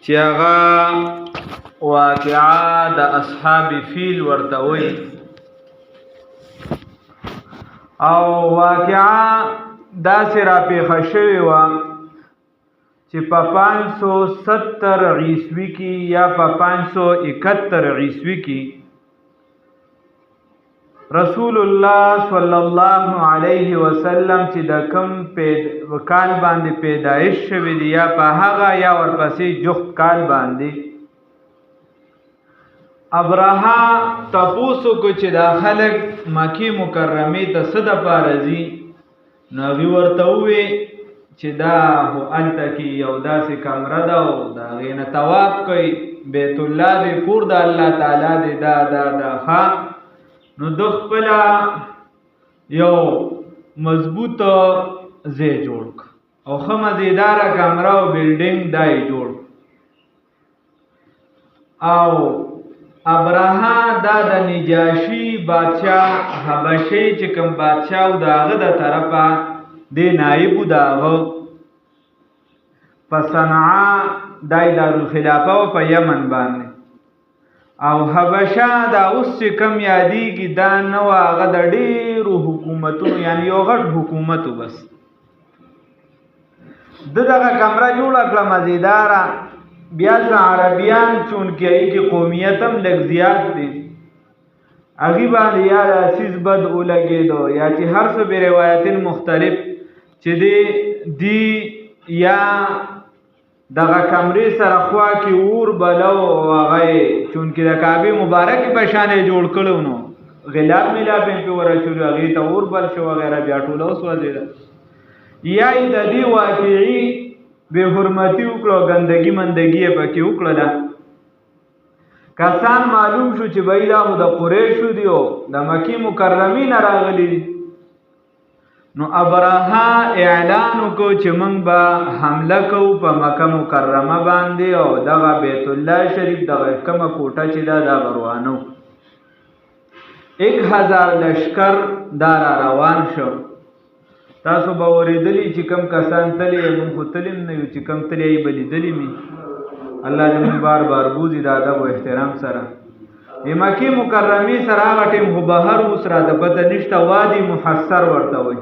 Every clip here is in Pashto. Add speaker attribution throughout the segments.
Speaker 1: چې هغه واقعا د اصحاب فیل ورته وایي او واقعا داسې راپېښه شوې وه چې په 570 عیسوي کې یا په 571 عیسوي کې رسول الله صلی الله علیه وسلم چې د کم کال باندې پیدایش شوی دی یا په هغه یا ورپسې جفت کال باندې ابرهه تپوسو کو چې دا خلک مکی مکرمه ته څه دپاره ځي نو هغوی ورته ووې چې دا خو هلته کې یو داسې کمره ده او د هغې نه طواف کوي بیت الله دی کور د الله تعالی دی دا ښه نو د خپله یو مضبوطه ځای جوړ او ښه مزیداره کمره او بلډینګ دا یې جوړ او ابرهه دا د نجاشي بادشاه حبشي چې کوم بادشاه و د هغه د طرفه دی نایب و د هغه په صنعا دای دارالخلافه و په یمن باندې او حبشه دا اوس چې کم یادېږي دا نه و هغه د ډېرو حکومتونو یعنی یو غټ حکومت و بس ده دغه کمره جوړه کړه مزیداره بیا عربیان چونکې هغې کې قومیت هم لږ زیات دی هغې باندې یا داسیز بد ولګېدو یا چې هر څه بې روایتین مختلف چې دی یا دغه کمرې سره خوا کې اور بلو او هغه چونکې د کعبې مبارکې په شان یې جوړ کړی نو غلاف ملاف یې پرې ورچولو هغې ته اور بل شو وغیره بیا ټوله وسوځېده یا یې د دې واقعي بے حرمتی وکړو ګندګي مندګي یې پکې وکړله کسان معلوم شو چې بهی دا خو د قریشو دي او د مکې مکرمې نه راغلي دي نو ابرهه اعلان وکړو چې موږ به حمله کوو په مکه مکرمه باندې او دغه بیت الله شریف دغه کومه کوټه چې دا دا روانو 1000 لشکر دا را روان شو تاسو به اورېدلي چې کم کسان تللی موږ خو تلیم نه یو چې کم تللی یې به لیدلي مې الله دې موږ بار بار بوځي د ادب او احترام سره د مکې مکرمې سره هغه ټیم خو بهر اوس راته پته نشته وادي محصر ورته وایي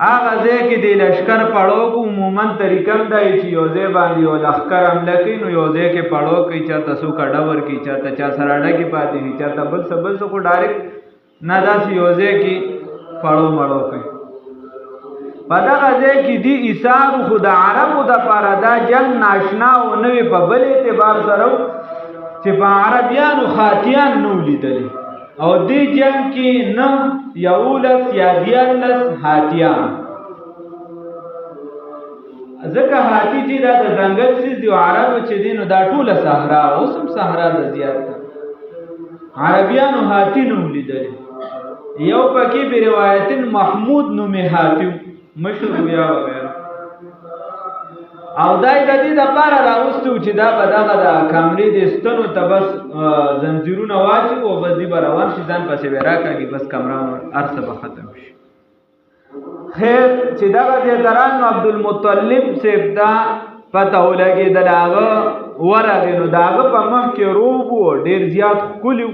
Speaker 1: هغه ځای کې د لښکر پړاو کو عموما طریقه هم دی چې یو ځای باندې یو لښکر حمله کوي نو یو ځای کې پړاو کوي چاته څوک اډه ورکوي چاته چا سره اډه کې پاتې وي چاته بل څه خو ډایرکټ نه داسې یو ځای کې پړاو مړاو کوي په دغه ځای کې دې ایثار خو د عربو دپاره دا جنګ ناشنا و نه وي په بل اعتبار سره چې په عربیانو خاتیان نه ولیدلي او دې جنګ کې نه 11 یا 14 هاتیان ځکه هاتي چې دا د ځنګل څیز دی عربو چې دی نو دا ټوله صحرا اوس هم صحرا ده زیات ده عربیانو هاتي نه ولیدلي یو پکې به روایتین محمود نومې هاتي مشهور بیا وغیره او دای د دې لپاره راوستو چې دا به دغه د کمرې د ستنو ته بس زنځیرونه واچوي او بس دې به روان شي ځان پسې به راکاږي بس کمره هر څه به ختم شي خیر چې دغه زیاتران نو عبدالمطلب صاحب ته پته ولګېدل هغه ورغی نو د هغه په مخ کې روب و ډېر زیات ښکلي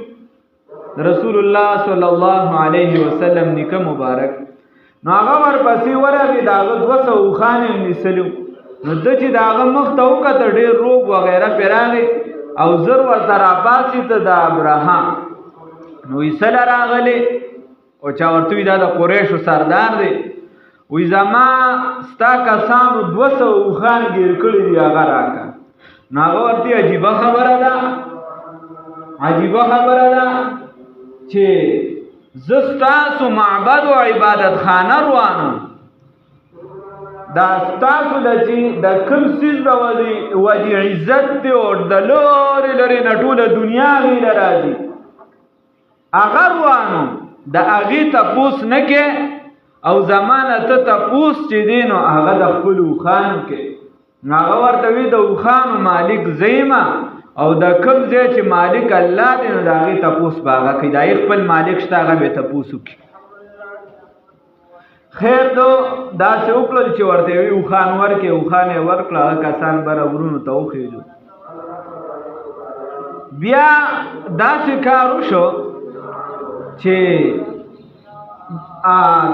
Speaker 1: رسول الله صلی الله علیه وسلم نیکه مبارک نو هغه ورپسې ورغی د هغه 200 اوښان یې نیسلي نو ده چې د هغه مخ ته وکته ډېر روب وغیره پرې راغی او زر ورته راپاسې ته د ابرهه نو ایسله راغلی او چا ورته وي دا د قریشو سردار دی وی زما ستا کسانو 200 اوښان ګیر کړي دي هغه راکړه نو هغه ورته عجیبه خبره ده چې زه ستاسو معبد او عبادت خانه روانم دا ستاسو د کوم څیز د ودې عزت دی او د لرې لرې نه ټوله دنیا غیله راځي هغه روانم د هغې تپوس نه کې او زمانه ته تپوس چې دی نو هغه د خپلو اوښانو کې نو هغه ورته وي د اوښانو مالک زه یمه او د کوم ځای چې مالک الله دی نو د هغې تپوس به هغه کوي د هغې خپل مالک شته هغه به یې تپوس وکړي خیر دو داسې وکړل چې ورته وي اوښان ورکې اوښان یې ورکړه هغه کسان بره غرونو ته وخېږو بیا داسې کار وشو چې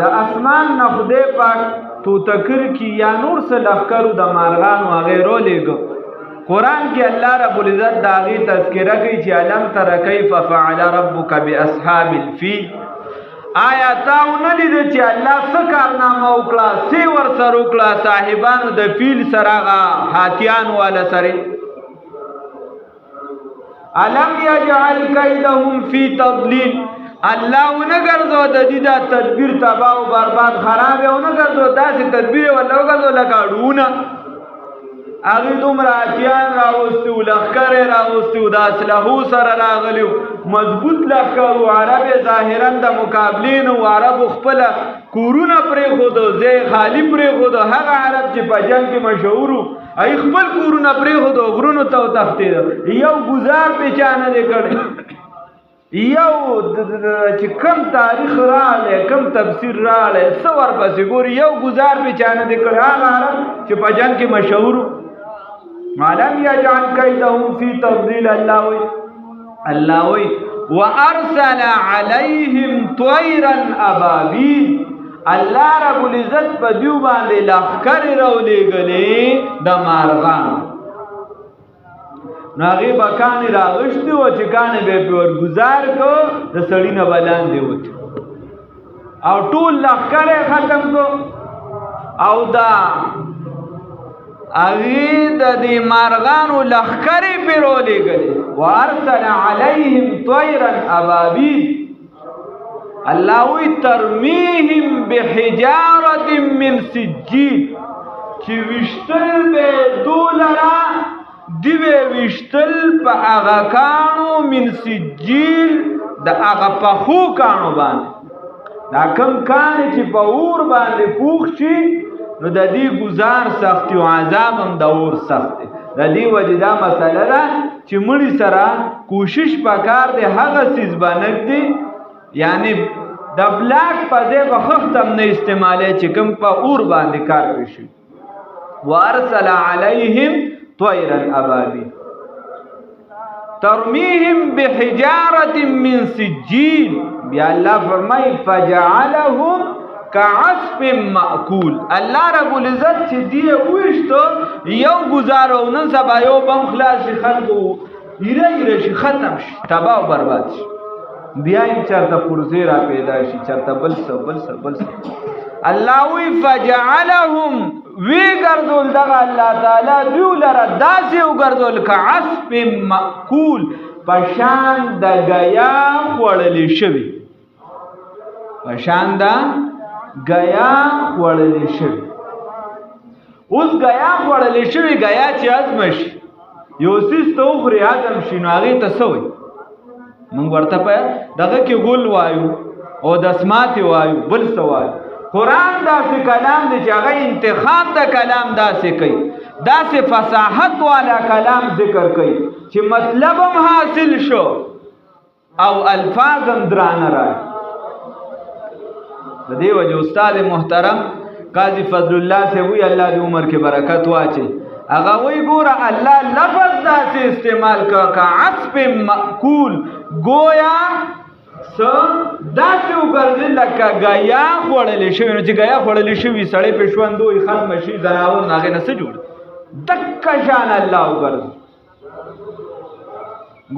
Speaker 1: د اسمان نه خدای پاک توتکر کی یا نور څه لښکرو د مارغانو هغې رولیږه قرآن کې الله رب العزت د هغې تذکره کوي چې الم تر کیف فعل ربک باصحاب الفیل آیا تا ونه لیده چې الله څه کارنامه وکړه څه ورسره وکړه صاحبانو د فیل سره هغه هاتیانو والا سره الم یجعل کیدهم فی تضلیل الله ونه ګرځو د دې دا تدبیر تباہ او برباد خراب ونه ګرځو داسې تدبیر ولا وګرځو لکه ډونه هغه دومره اتیان راوستو لښکر راوستو د اسلحو سره راغلیو مضبوط لښکر عرب ظاهرا د مقابلین او عرب خپل کورونه پرېښودو ځای خالی پرېښودو هغه عرب چې په جنګ کې مشهور ای خپل کورونه پرېښودو غرونو ته وتښتېد یو ګزار پې چا نه دی کړی یو چې کم تاریخ راغلی کم تفسیر راغلی څه ورپسې ګوري یو ګزار پې چا نه دی کړی هغه عرب چې په جنګ کې مشهور معلم یجعل کیدهم فی تضلیل الله وی وارسل علیهم طیرا ابابیل الله رب العزت په دیو باندې لښکرې راولېږلې د مارغانو نو هغې به کاڼې راغشتي وه چې کاڼې به یې پرې ورګزار کو د سړي نه به لاندې وتو او ټول لښکر یې ختم کو او دا هغې د دې مارغانو لښکرې پرې راولېږلې وارسل علیهم طیرا ابابیل الله وی ترمیهم بحجارة من سجیل چې ویشتل به دولره دی به ویشتل په هغه کاڼو من سجیل د هغه پخو کاڼو باندې دا کم کاڼې چې په اور باندې پوخ شي نو د دې ګزار سخت او عذاب هم د اور سخت دی د دې وجې دا مسله ده چې مړي سره کوشش پکار دی هغه څیز باندې دی یعنی د بلاک په ځای به خښت هم نه استعمالی چې کوم په اور باندې کار وشي وارسل علیهم طیرا ابابیل ترمیهم بحجارة من سجیل بیا الله فرمای فجعلهم كعصف مأکول الله رب العزت چې دی وښتو یو گزارو نن سبا یو بم خلاص شي خلکو ایره شي ختم شي تباہ او برباد شي بیا یې چرته پرزه را پیدا شي چرته بل څه الله وی فجعلهم وی ګرځول دغه الله تعالی دیو لره داسې وګرځول كعصف مأکول پشان د غیا خوړلې شوی پشان د غیا خوړلې شوی اوس غیا خوړلې شوی غیا چې ازمش یو سیس ته خوري ادم شنو هغه ته سوی مونږ ورته په دغه کې غول وایو او د اسمات وایو بل سوال قرآن داسې کلام دی چې هغه انتخاب د کلام داسې کوي داسې فصاحت والا کلام ذکر کوي چې مطلب هم حاصل شو او الفاظ هم درانه راځي د دې وجه استاد محترم قاضی فضل الله سے وی الله دې عمر کې برکت واچي هغه وی ګوره الله لفظ داسې استعمال کا عصف مأکول گویا داسې وګرځي لکه غیا خوړلې شوی نو چې غیا خوړلې شوی سړی په ژوندوي ختم شي ځناور هغې نه څه جوړ دکه شان الله وګرځي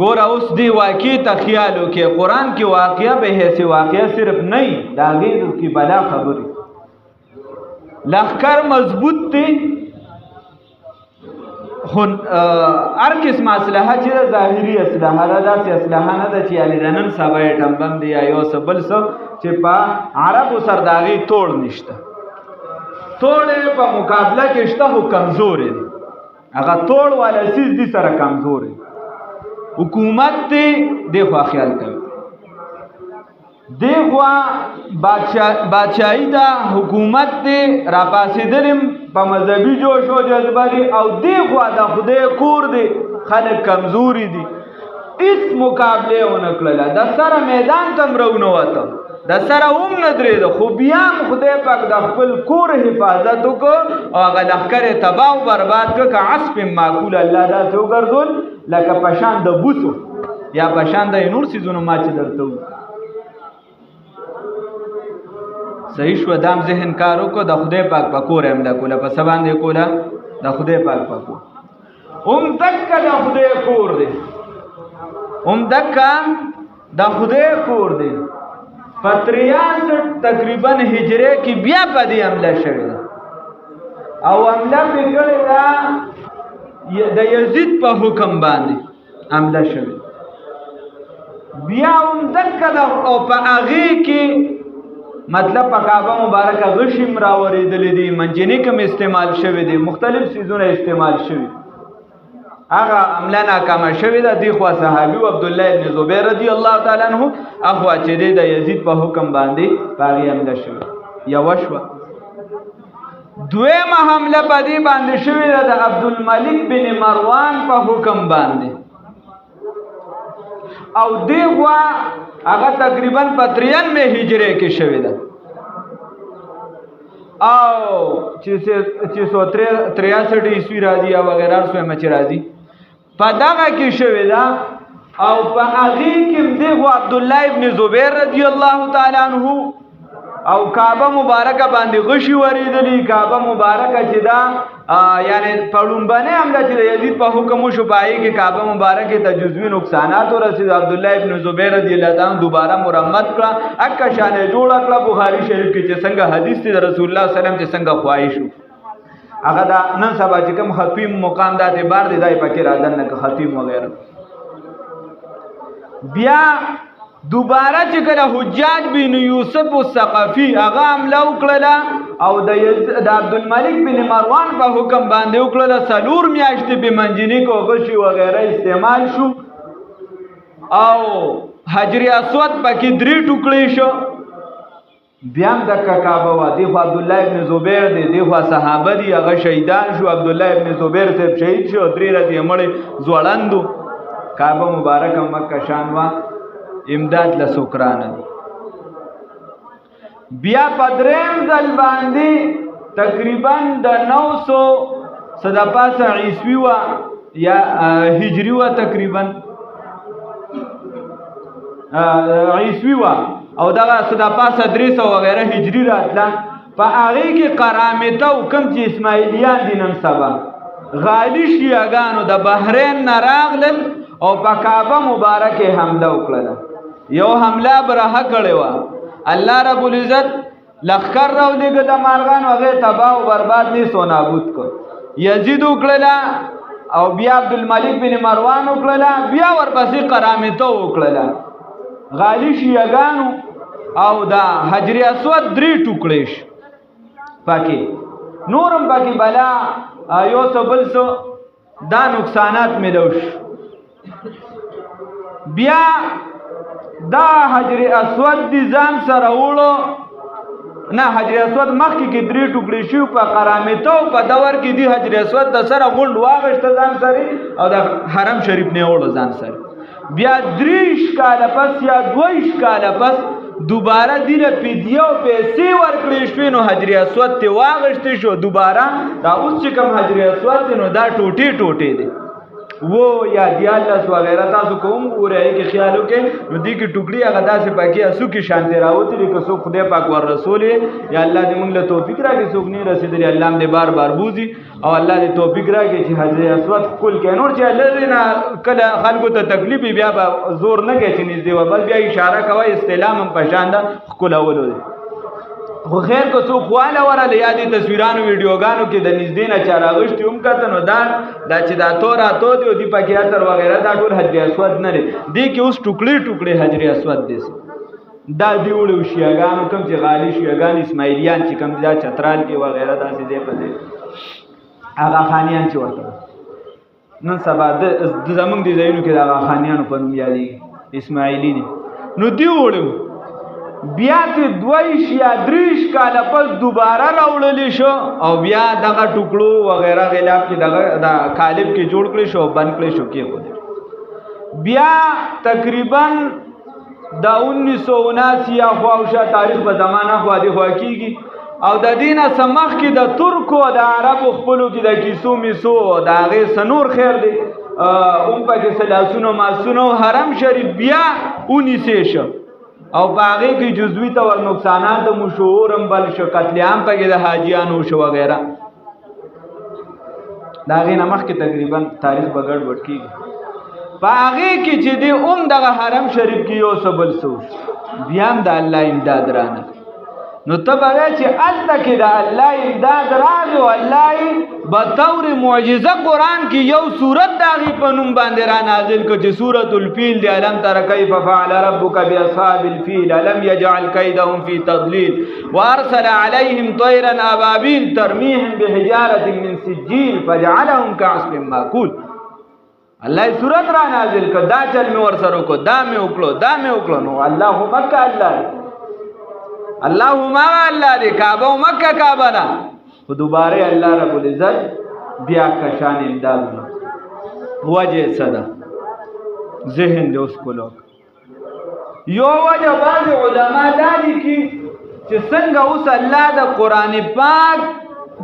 Speaker 1: ګوره اوس دې واقع ته خیال وکړې قرآن کې واقعه به حیث واقعه صرف نه وي د هغې کې بلا خبرې لښکر مضبوط دی هر قسم اسلحه چې ظاهري اسلحه ده داسې اسلحه نه ده چې یعنې د نن سبا یې ټمبم دی یا یو څه بل څه چې په عربو سره د هغې توړ نشته توړ یې په مقابله کې شته خو کمزورې دی هغه توړ والا څیز دې سره کمزورې حکومت دی دې خوا خیال کوي دې خوا بادشاهي ده حکومت دی راپاسېدلې په مذهبي جوش و جذبه دي او دې خوا د خدای کور دی خلک کمزوري دي هېڅ مقابله یې ونه کړله د سره میدان ته هم راونه وته د سره هم نه درېده خو بیا هم خدای پاک د خپل کور حفاظت وکړو او هغه لښکر یې تباه او برباد کړ که عصف معقول الله داسې وګرځول لکه په شان د بوسو یا په شان د نور څیزونو ما چې درته وو صحیح شو دام ذهن کار وکړو د خدای پاک په کور حمله کوله په څه باندې کوله د خدای پاک په کور هم دکه د خدای کور دی هم دکه د خدای کور دی په 63 تقریبا هجری کې بیا په دې حمله شوې ده او حمله پې کړې ده د یزید په حکم باندې حمله شوې بیا هم دکه او په هغې کې مطلب په کعبه مبارکه غشم راورېدلې دي منجنیک هم استعمال شوی دی مختلف څیزونه استعمال شوي هغه عمله ناکامه شوې ده دی خوا صحابي و عبدالله ابن زبیر رضی الله تعالی عنه اخوا چې دی د یزید په حکم باندې په هغې حمله شوې یوه شوه دویمه حمله په دې باندې شوې ده د عبدالملک بن مروان په حکم باندې او دی خوا هغه تقریبا په 93 هجری کې شوې ده او 663 عیسوي راځي او وغیره څه مچ راځي په دغه کې شوې ده او په هغې کې دی خو عبدالله ابن زبیر رضی الله تعالی عنه او کعبه مبارکه باندې غشي ورېدلي کعبه مبارکه چې دا یعنی په لومبنۍ حمله چې د یزید په حکم وشو په هغې کې کعبه مبارکې ته جزوي نقصانات ورسېد عبدالله ابن زبیر رضی الله تعالی دوباره مرمت کړه اکه شانې جوړه کړه بخاري شریف کې چې څنګه حدیث دی د رسول الله وسلم چې څنګه خواهش وو هغه دا نن سبا چې کوم خطیم مقام دا اعتبار دی دا یې پکې راځنه که خطیم وغیره بیا دوباره چې کله حجاج بن یوسف الثقفي هغه حمله وکړله او د عبدالملک بن مروان په حکم باندې وکړله 4 میاشتې په منجنیک او غشي وغیره استعمال شو او حجر اسود پکې 3 ټوکړې شو بیا هم د کعبه وا دی خو عبدالله ابن زبیر دی خو صحابه دي هغه شهیدان شو عبدالله ابن زبیر صاحب شهید شو 3 ورځې مړ ځوړندو کعبه مبارکه مکه شان وا امداد له سوکرانه بیا په دریم ځل باندې تقریبا د 900 صدا پاسه عیسوي وا یا هجری وا تقریبا عیسوی وا او دغه صدا پاسه 300 وغیره هجری راتله په هغې کې قرامته او کوم چې اسماعیلیان دي نن سبا غالي شیعګانو د بحرین نه راغلل او په کعبه مبارکې حمله وکړله یو حمله برهه کړې وه الله رب العزت لښکر راولېږه د مارغانو هغې تباه او برباد نیست و نابود کړ یزید وکړله او بیا عبدالملک بن مروان وکړله بیا ورپسې قرامته وکړله غالي شیعګانو او دا حجر اسود 3 ټوکړې شو پکې نورم پکې بلا یو څه بل څه دا نقصانات میلو شو بیا دا حجر اسود دي ځان سره وړو نه حجر اسود مخکې کې 3 ټوکړې شو په قرامته او په دور کې دی حجر اسود د سره غونډ واغشته ځان سره او د حرم شریف نه وړو ځان سره بیا 3 کاله پس یا 2 کاله پس دوباره دینه پیډیو پیسې ورکړې شوې نو حجر اسود ته واغشته شو دوباره دا اوس چې کوم حجر اسود نو دا ټوټې دي वो یا دیالس وغیرہ تاسو کوم ګورئ کې خیال وکړئ نو دې کې ټوکړي هغه داسې پکې اسو کې شانته راوتی لکه څوک خدای پاک ور رسول یا الله دې موږ له توفیق راکړي څوک نه رسیدلی الله دې بار بوزي او الله دې توفیق راکړي چې حجر اسود کول کې نور چې الله دې نه کله خلکو ته تکلیف بیا زور نه کوي چې نږدې و بل بیا اشاره کوي استلام هم پشانده خولولو خو خیر کو څوک واله وراله یا دې تصویرانو ویډیوګانو کې د نږدې نه چا راغشتي هم کته نو دا چې دا تو دی او دی پکې اتر وغیره دا ټول حجر اسود نه دی دې کې اوس ټوکړې حجر اسود دي دا دی وړو شیعګانو کوم چې غالي شیعګان اسماعیلیان چې کوم دا چترال کې وغیره داسې دی په دې هغه خانیان چې ورته نن سبا د زمونږ دي ځایونو کې د هغه خانیانو په نوم یادېږي اسماعیلي دي نو دی وړو بیا ته 2 یا 3 کاله پس دوباره راوړلی شو او بیا دغه ټوکړو وغیره غلاف کې دغه د قالب کې جوړ کړی شو بند کړی شو کې خو بیا تقریبا دا 1979 یا خواوشا تاریخ په زمانہ خوا دی خوا کیږي او د دینه سمخ کې د ترکو د عربو خپلو کې د کیسو میسو د هغې سنور خیر دی پکې سلاسونو ماسونو حرم شریف بیا اونیسې شو او په هغې کې جزوي طور نقصانات مشهورم بل شو قتل عام پکې د حاجیانو شو وغیره د هغې نه مخکې تقریبا تاریخ به ګډوډ کېږي په هغې کې چې دی دغه حرم شریف کې یو څه بل څه بیا هم د الله امداد رانه نو ته به وایې چې هلته کې د الله امداد راغی او الله بطور معجزه قرآن کې یو صورت د هغې په نوم باندې را نازل کړه چې سورة الفیل دی الم تر کیف فعل ربک باصحاب الفیل الم یجعل کیدهم فی تضلیل وارسل علیهم طیرا ابابیل ترمیهم بحجارة من سجیل فجعلهم کعصف مأکول الله صورت را نازل کړه دا چل مې ورسره وکړو دا مې وکړو نو الله مکه الله اللهم الله دی کعبه و مکه کعبه نه خو دوباره الله رب العزت بیا کشان امداد وجه صدا ذهن دی اوس کولو یو وجه بعض علما دا لیکي چې څنګه اوس الله د قرآن پاک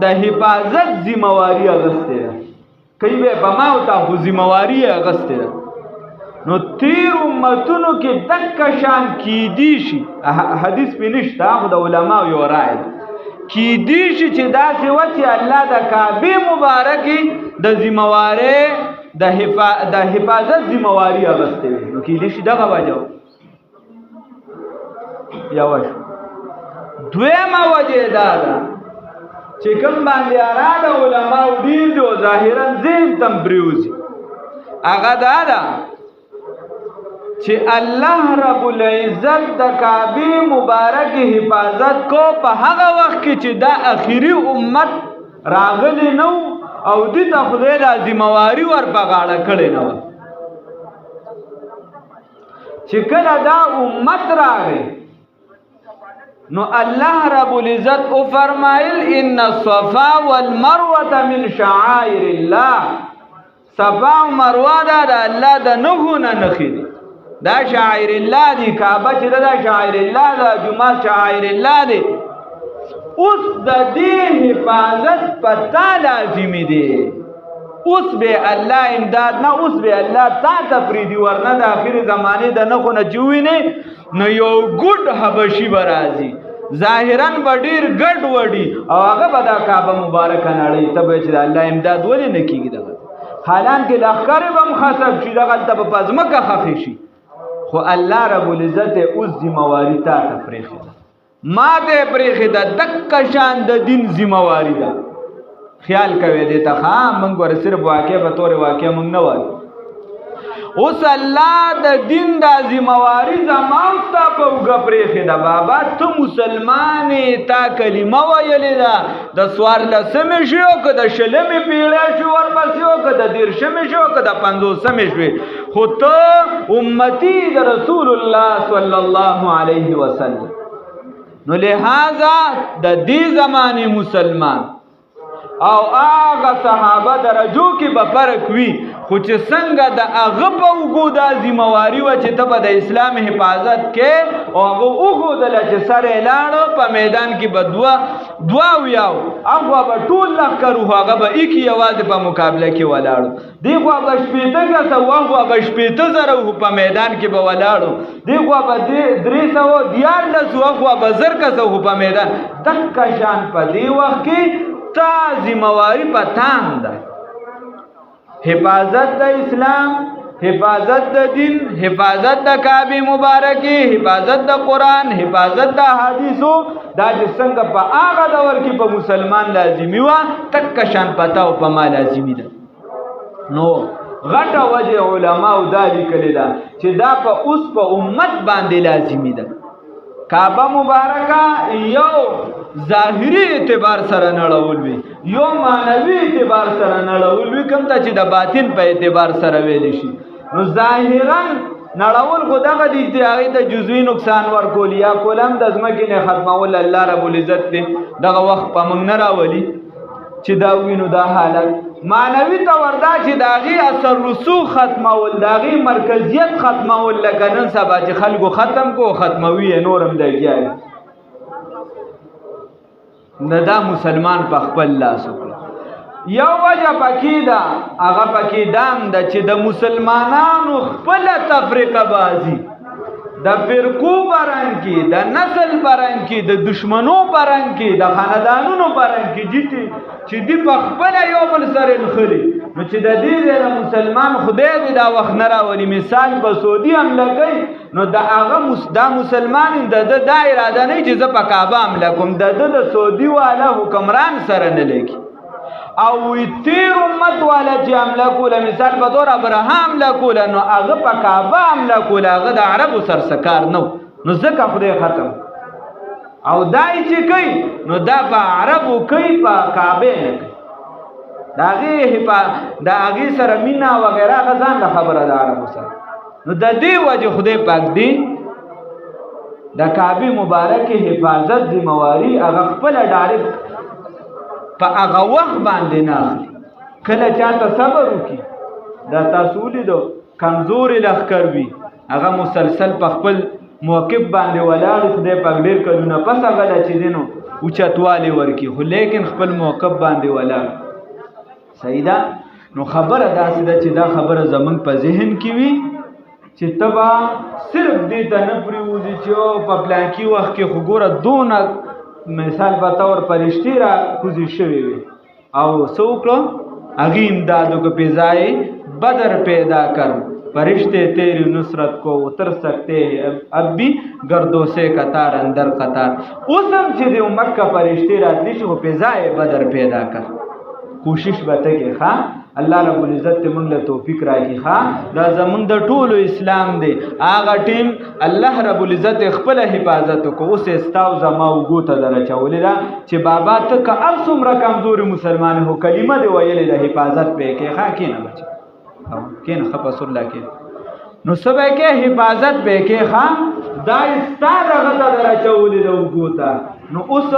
Speaker 1: د حفاظت ذمہواری اغسته ده کوي به په ما او تا ذمہواری اغسته ده نو تیر امتونو کې دک شان کیدی شي حدیث په نشته خو د علماء یو رائے کیدی شي چې دا څه وچه الله د کعبه مبارکي د ذمہواری د حفاظت ذمہواری اغسته نو کیدی شي دغه وجه یا وجه دویمه وجه دا ده چې کوم باندې اراده علماء ډیر دي ظاهرا ذهن تم بریوزي هغه دا ده چې الله رب العزت د کعبه مبارک حفاظت کو په هغه وخت کې چې دا اخیری امت راغلی نو او د خدای د ذمہواری ور په غاړه کړی نو چې کله دا امت راغی نو الله رب العزت او فرمایل ان الصفا والمروه من شعائر الله صفا او مروه د الله د نښونه نښې دي دا شاعر الله دی کعبه چې دا شاعر الله دا جمعه شاعر الله دی اوس د دې حفاظت پتا لازمي دی اوس به الله امداد نه اوس به الله تا تفریدي ورنه د اخر زمانه د نه نه جوړی نه نو یو ګډ حبشي برازي ظاهرا بډیر ګډ وډي او هغه به دا کعبه مبارک نړۍ ته به چې الله امداد ولې نه کیږي دا حالان کې لخر به مخاطب شي دغه ته په پزمکه خخې شي خو الله رب العزت اوس ذمہواری تا تفریخ ما ته پریخ ده دک شان د دین ذمہواری ده خیال کوي دې ته ها موږ ور صرف واقع به تور واقع موږ نه وایو اوس الله د دین د ذمہواری زمام ته په وګ پریخ ده بابا ته مسلمانې تا کلمه ویلې ده د سوار لسمه شو که د شلمه پیړه شو ورپسې او که د دیرشمه شو که د 50مه شو خو ته امتی د رسول الله صلی الله علیه وسلم نو لہذا د دې زمانه مسلمان او هغه صحابه درجو کې به فرق وي خو چې څنګه د هغه په وګو د ذمہواری و چې ته به د اسلام حفاظت کې او هغه وګودل چې سره لاړ په میدان کې به دوا ویاو هغه به ټول لخرو هغه به یک یوازې په مقابله کې ولاړو دیغه به شپېته کسه هغه به شپېته زره په میدان کې به ولاړو دیغه به 314 هغه به زر کسه په میدان تک شان په دی وخت کې تا ذمہواری پتان ده حفاظت د اسلام حفاظت د دین حفاظت د کعبه مبارکی حفاظت د قرآن حفاظت د حدیثو دا چې څنګه په هغه دور کې په مسلمان لازمی و تک شان پتا او په ما لازمی ده نو غټه وجه علماء دا لیکلی ده چې دا په اوس په امت باندې لازمی ده کعبه مبارکه یو ظاهری اعتبار سره نړول وي یو معنوي اعتبار سره نړول وي کوم ته چې د باطن په اعتبار سره ویل شي نو ظاهرا نړول خو دغه د اتحادي د جزوی نقصان ورکول یا کولم د ځمکې نه ختمول الله رب العزت دې دغه وخت په موږ نه راولي چې دا وینو دا حالت معنوي طور دا چې د هغې اثر رسوخ ختمول، د هغې مرکزیت ختمول، لکه نن سبا چې خلکو ختم کو ختموي یې نور هم لګیا وي. نه دا مسلمان په خپل لاس وکړه. یو وجه پکې ده، هغه پکې دام ده چې د مسلمانانو خپله تفریقه بازي د فرقو برنګ کې، د نسل برنګ کې، د دشمنو برنګ کې، د خاندانونو برنګ کې چې دی په خپله یو بل سره نښلي، نو چې د دې ځای مسلمان خدای دې دا وخت نه راولي. مثال په سعودي حمله کوي، نو دا مسلمان د ده دا اراده نه چې زه په کعبه حمله کوم، د ده د سعودي والا حکمران سره نه لګي. او تیر امت والا چې حمله کوله، مثال په طور ابراهیم حمله کوله، نو هغه په کعبه حمله کوله، هغه د عربو سرسکار نو ځکه خدای ختم. او دای چې کوي نو دا په عربو کوي، په کعبه نه کوي. د هغې سره مینا وغیره هغه ځان له خبره د عربو سره. نو د دې وجه خدای پاک دی د کعبې مبارکې حفاظت ذمواري هغه خپله ډایرکټ په هغه وخت باندې نه اخلي. کله چاته صبر وکړي، دا تاسو ولیدو کمزوري لښکر وي، هغه مسلسل په خپل موقف باندې ولاړ، خدای پاک ډېر کلونه پس هغه له چې دی نو اوچتوالی ورکړي، خو لیکن خپل موقف باندې ولاړ. صحیح ده. نو خبره داسې ده چې دا خبره زمونږ په ذهن کې وي چې ته به صرف دې ته نه پرېوځي چې په پلانکي وخت کې خو ګوره دونه مثال په طور فرشتې را کوزې شوې وي او څه وکړو هغې امداد وکړو، فضای بدر پیدا کر فرشتے تیری نصرت کو اتر سکتے ہیں اب بھی گردوں سے قطار اندر قطار. اوسم چې د مکه فرشتې راتلی شي خو فضای بدر پیدا کر. کوشش به ته کې ښه، الله رب العزت ته موږ له توفیق راکړي. ښه دا زمونږ د ټولو اسلام دی. هغه ټیم الله رب العزت خپله حفاظت وکړو. اوس یې ستا او زما اوږو ته در اچولې ده چې بابا ته که هر څومره کمزوري مسلمان هو کلمه دې ویلې ده حفاظت به یې کوې. ښه کښېنه بچه، کښېنه ښه په سرله کښېنه. نو څه به یې کوې؟ حفاظت به یې کوې. ښه دا یې ستا دغه ته در اچولې ده اوږو ته. نو اوس